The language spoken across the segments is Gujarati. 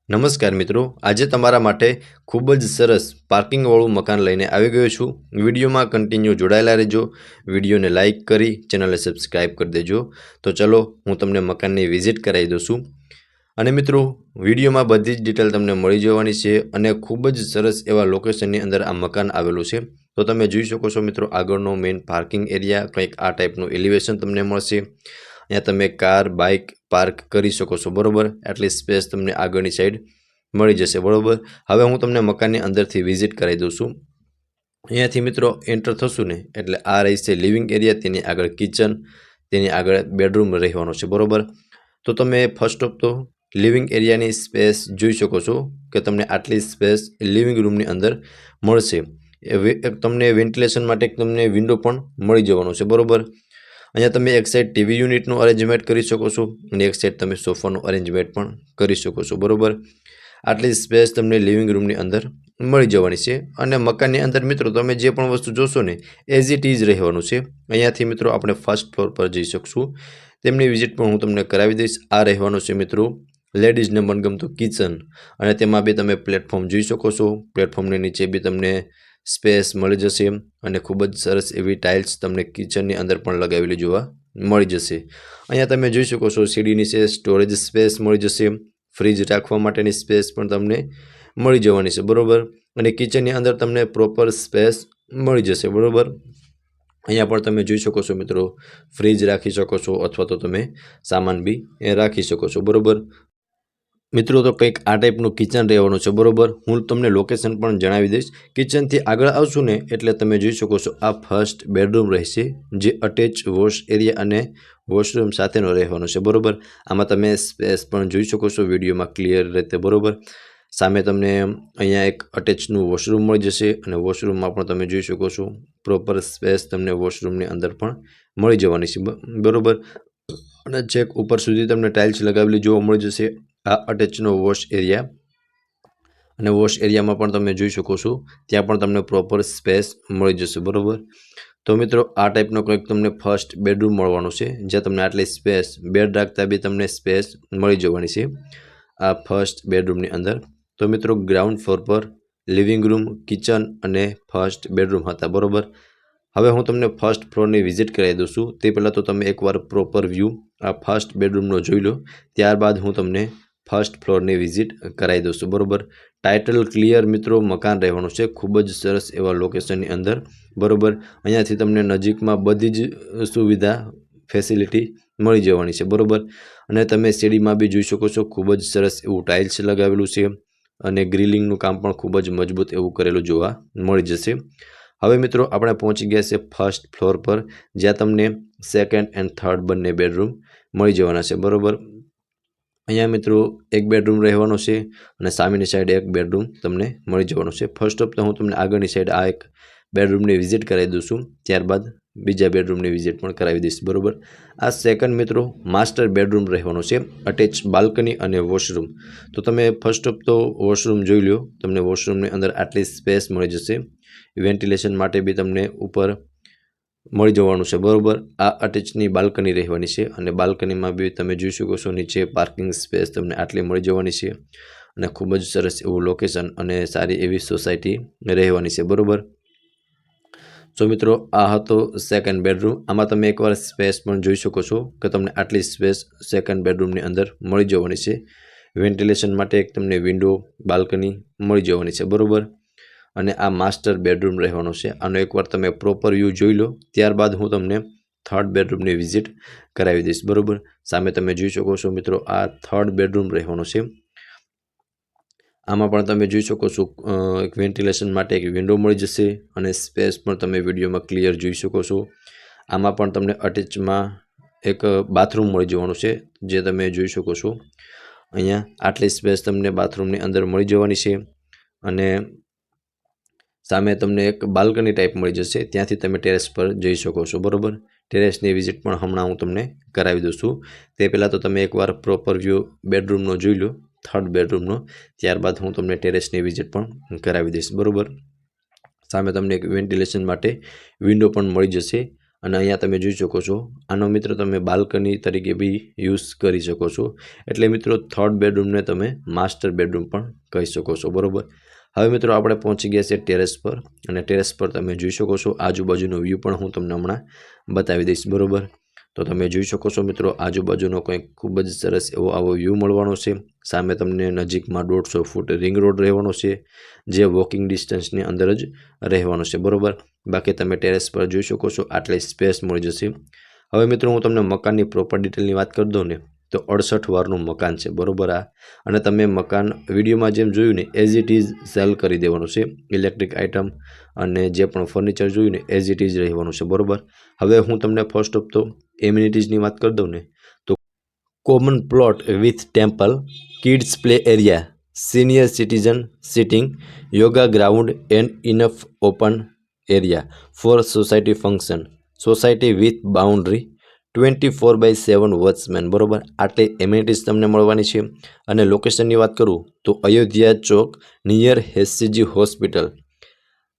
નમસ્કાર મિત્રો, આજે તમારા માટે ખૂબ જ સરસ પાર્કિંગવાળું મકાન લઈને આવી ગયો છું। વિડીયોમાં કન્ટિન્યુ જોડાયેલા રહેજો, વિડીયોને લાઇક કરી ચેનલને સબસ્ક્રાઈબ કરી દેજો। તો ચલો હું તમને મકાનની વિઝિટ કરાવી દઉં છું। અને મિત્રો વિડીયોમાં બધી જ ડિટેલ તમને મળી જવાની છે અને ખૂબ જ સરસ એવા લોકેશનની અંદર આ મકાન આવેલું છે। તો તમે જોઈ શકો છો મિત્રો, આગળનો મેઇન પાર્કિંગ એરિયા કંઈક આ ટાઈપનું એલિવેશન તમને મળશે। અહીંયા તમે કાર બાઇક પાર્ક કરી શકો છો, બરોબર। આટલી સ્પેસ તમને આગળની સાઈડ મળી જશે, બરોબર। હવે હું તમને મકાનની અંદરથી વિઝિટ કરાવી દઉં છું। અહીંયાથી મિત્રો એન્ટર થશું ને એટલે આ રહી છે લિવિંગ એરિયા, તેની આગળ કિચન, તેની આગળ બેડરૂમ રહેવાનો છે, બરોબર। તો તમે ફર્સ્ટ ઓફ તો લિવિંગ એરિયાની સ્પેસ જોઈ શકો છો કે તમને આટલી સ્પેસ લિવિંગ રૂમની અંદર મળશે। તમને વેન્ટિલેશન માટે તમને વિન્ડો પણ મળી જવાનો છે, બરોબર। અહીંયા તમે એક સાઈડ ટીવી યુનિટનું અરેન્જમેન્ટ કરી શકો છો અને એક સાઈડ તમે સોફાનું અરેન્જમેન્ટ પણ કરી શકો છો, બરોબર। આટલી સ્પેસ તમને લિવિંગ રૂમની અંદર મળી જવાની છે। અને મકાનની અંદર મિત્રો તમે જે પણ વસ્તુ જોશો ને એઝ ઇટ ઇઝ રહેવાનું છે। અહીંયાથી મિત્રો આપણે ફર્સ્ટ ફ્લોર પર જઈ શકશું, તેમની વિઝિટ પણ હું તમને કરાવી દઈશ। આ રહેવાનું છે મિત્રો લેડીઝને મનગમતું કિચન, અને તેમાં બી તમે પ્લેટફોર્મ જોઈ શકો છો। પ્લેટફોર્મની નીચે બી તમને સ્પેસ મળી જશે અને ખૂબ જ સરસ એવી ટાઇલ્સ તમને કિચનની અંદર પણ લગાવેલી જોવા મળી જશે। અહીંયા તમે જોઈ શકો છો સીડી નીચે સ્ટોરેજ સ્પેસ મળી જશે, ફ્રીજ રાખવા માટેની સ્પેસ પણ તમને મળી જવાની છે, બરોબર। અને કિચનની અંદર તમને પ્રોપર સ્પેસ મળી જશે, બરોબર। અહીંયા પણ તમે જોઈ શકો છો મિત્રો, ફ્રીજ રાખી શકો છો અથવા તો તમે સામાન બી રાખી શકો છો, બરોબર। મિત્રો તો કંઈક આ ટાઈપનું કિચન રહેવાનું છે, બરોબર। હું તમને લોકેશન પણ જણાવી દઈશ। કિચનથી આગળ આવશું ને એટલે તમે જોઈ શકો છો આ ફર્સ્ટ બેડરૂમ રહેશે, જે અટેચ વોશ એરિયા અને વોશરૂમ સાથેનો રહેવાનો છે, બરોબર। આમાં તમે સ્પેસ પણ જોઈ શકો છો વિડીયોમાં ક્લિયર રીતે, બરોબર। સામે તમને અહીંયા એક અટેચનું વોશરૂમ મળી જશે અને વોશરૂમમાં પણ તમે જોઈ શકો છો પ્રોપર સ્પેસ તમને વોશરૂમની અંદર પણ મળી જવાની છે, બરોબર। અને છેક ઉપર સુધી તમને ટાઇલ્સ લગાવેલી જોવા મળી જશે। આ અટેચનો વોશ એરિયા, અને વોશ એરિયામાં પણ તમે જોઈ શકો છો ત્યાં પણ તમને પ્રોપર સ્પેસ મળી જશે, બરોબર। તો મિત્રો આ ટાઈપનો કંઈક તમને ફર્સ્ટ બેડરૂમ મળવાનું છે, જ્યાં તમને આટલી સ્પેસ બેડ રાખતા બી તમને સ્પેસ મળી જવાની છે આ ફર્સ્ટ બેડરૂમની અંદર। તો મિત્રો ગ્રાઉન્ડ ફ્લોર પર લિવિંગ રૂમ, કિચન અને ફર્સ્ટ બેડરૂમ હતા, બરોબર। હવે હું તમને ફર્સ્ટ ફ્લોરની વિઝિટ કરાવી દઉં છું। તે પહેલાં તો તમે એકવાર પ્રોપર વ્યૂ આ ફર્સ્ટ બેડરૂમનો જોઈ લો, ત્યારબાદ હું તમને ફર્સ્ટ ફ્લોરની વિઝિટ કરાવી દઉં છું, બરોબર। ટાઇટલ ક્લિયર મિત્રો મકાન રહેવાનું છે, ખૂબ જ સરસ એવા લોકેશનની અંદર, બરોબર। અહીંયાથી તમને નજીકમાં બધી જ સુવિધા ફેસિલિટી મળી જવાની છે, બરોબર। અને તમે સીડીમાં બી જોઈ શકો છો ખૂબ જ સરસ એવું ટાઇલ્સ લગાવેલું છે અને ગ્રીલિંગનું કામ પણ ખૂબ જ મજબૂત એવું કરેલું જોવા મળી જશે। હવે મિત્રો આપણે પહોંચી ગયા છે ફર્સ્ટ ફ્લોર પર, જ્યાં તમને સેકન્ડ એન્ડ થર્ડ બંને બેડરૂમ મળી જવાના છે, બરોબર। અહીંયા મિત્રો એક બેડરૂમ રહેવાનો છે અને સામેની સાઈડ એક બેડરૂમ તમને મળી જવાનું છે। ફર્સ્ટ ઓફ તો હું તમને આગળની સાઈડ આ એક બેડરૂમની વિઝિટ કરાવી દઉં છું, ત્યારબાદ બીજા બેડરૂમની વિઝિટ પણ કરાવી દઈશ, બરોબર। આ સેકન્ડ મિત્રો માસ્ટર બેડરૂમ રહેવાનો છે, અટેચ બાલ્કની અને વોશરૂમ। તો તમે ફર્સ્ટ ઓફ તો વોશરૂમ જોઈ લો, તમને વોશરૂમની અંદર આટલી સ્પેસ મળી જશે, વેન્ટિલેશન માટે બી તમને ઉપર મળી જવાનું છે, બરોબર। આ અટેચની બાલ્કની રહેવાની છે અને બાલ્કનીમાં બી તમે જોઈ શકો છો નીચે પાર્કિંગ સ્પેસ તમને આટલી મળી જવાની છે અને ખૂબ જ સરસ એવું લોકેશન અને સારી એવી સોસાયટી રહેવાની છે, બરોબર। તો મિત્રો આ હતો સેકન્ડ બેડરૂમ। આમાં તમે એકવાર સ્પેસ પણ જોઈ શકો છો કે તમને આટલી સ્પેસ સેકન્ડ બેડરૂમની અંદર મળી જવાની છે। વેન્ટિલેશન માટે એક તમને વિન્ડો, બાલ્કની મળી જવાની છે, બરોબર। અને આ માસ્ટર બેડરૂમ રહેવાનો છે। આનો એકવાર તમે પ્રોપર વ્યૂ જોઈ લો, ત્યારબાદ હું તમને થર્ડ બેડરૂમની વિઝિટ કરાવી દઈશ, બરોબર। સામે તમે જોઈ શકો છો મિત્રો આ થર્ડ બેડરૂમ રહેવાનો છે। આમાં પણ તમે જોઈ શકો છો એક વેન્ટિલેશન માટે એક વિન્ડો મળી જશે અને સ્પેસ પણ તમે વિડીયોમાં ક્લિયર જોઈ શકો છો। આમાં પણ તમને અટેચમાં એક બાથરૂમ મળી જવાનું છે, જે તમે જોઈ શકો છો। અહીંયા આટલી સ્પેસ તમને બાથરૂમની અંદર મળી જવાની છે અને સામે તમને એક બાલ્કની ટાઈપ મળી જશે, ત્યાંથી તમે ટેરેસ પર જઈ શકો છો, બરોબર। ટેરેસની વિઝિટ પણ હમણાં હું તમને કરાવી દઉં છું। તે પહેલાં તો તમે એકવાર પ્રોપર વ્યૂ બેડરૂમનો જોઈ લો, થર્ડ બેડરૂમનો, ત્યારબાદ હું તમને ટેરેસની વિઝિટ પણ કરાવી દઈશ, બરોબર। સામે તમને એક વેન્ટિલેશન માટે વિન્ડો પણ મળી જશે અને અહીંયા તમે જોઈ શકો છો આનો મિત્રો તમે બાલ્કની તરીકે બી યુઝ કરી શકો છો. એટલે મિત્રો થર્ડ બેડરૂમને તમે માસ્ટર બેડરૂમ પણ કહી શકો છો. બરાબર. હવે મિત્રો આપણે પહોંચી ગયા છે ટેરેસ પર અને ટેરેસ પર તમે જોઈ શકો છો આજુબાજુનો વ્યૂ પણ હું તમને હમણાં બતાવી દઈશ. બરાબર. તો તમે જોઈ શકો છો મિત્રો આજુબાજુનો કંઈક ખૂબ જ સરસ એવો આવો વ્યૂ મળવાનો છે. સામે તમને નજીકમાં 150 ફૂટ રિંગ રોડ રહેવાનો છે જે વોકિંગ ડિસ્ટન્સની અંદર જ રહેવાનો છે. બરાબર. બાકી તમે ટેરેસ પર જોઈ શકો છો આટલી સ્પેસ મળી જશે. હવે મિત્રો હું તમને મકાનની પ્રોપર ડિટેલની વાત કરી દઉં ને તો 68 વારનું મકાન છે. બરાબર. અને તમે મકાન વિડીયોમાં જેમ જોયું ને એઝ ઇટ ઇઝ સેલ કરી દેવાનું છે. ઇલેક્ટ્રિક આઇટમ અને જે પણ ફર્નિચર જોયું ને એઝ ઇટ ઇઝ રહેવાનું છે. બરાબર. હવે હું તમને ફર્સ્ટ ઓફ તો એમ્યુનિટીઝની વાત કરી દઉં ને તો common plot with temple, kids play area, senior citizen sitting, yoga ground and enough open area for society function, society with boundary, 24/7 watchman. બરાબર. આટલી એમ્યુનિટીઝ તમને મળવાની છે. અને લોકેશનની વાત કરું તો અયોધ્યા ચોક નિયર HCG હોસ્પિટલ,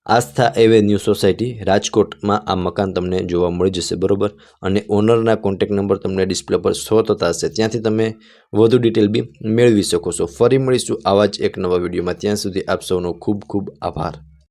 આસ્થા એવેન્યુ સોસાયટી, રાજકોટમાં આ મકાન તમને જોવા મળી જશે. બરાબર. અને ઓનરના કોન્ટેક્ટ નંબર તમને ડિસ્પ્લે પર શો થતા હશે, ત્યાંથી તમે વધુ ડિટેલ બી મેળવી શકો છો. ફરી મળીશું આવા જ એક નવા વિડીયોમાં. ત્યાં સુધી આપ સૌનો ખૂબ ખૂબ આભાર.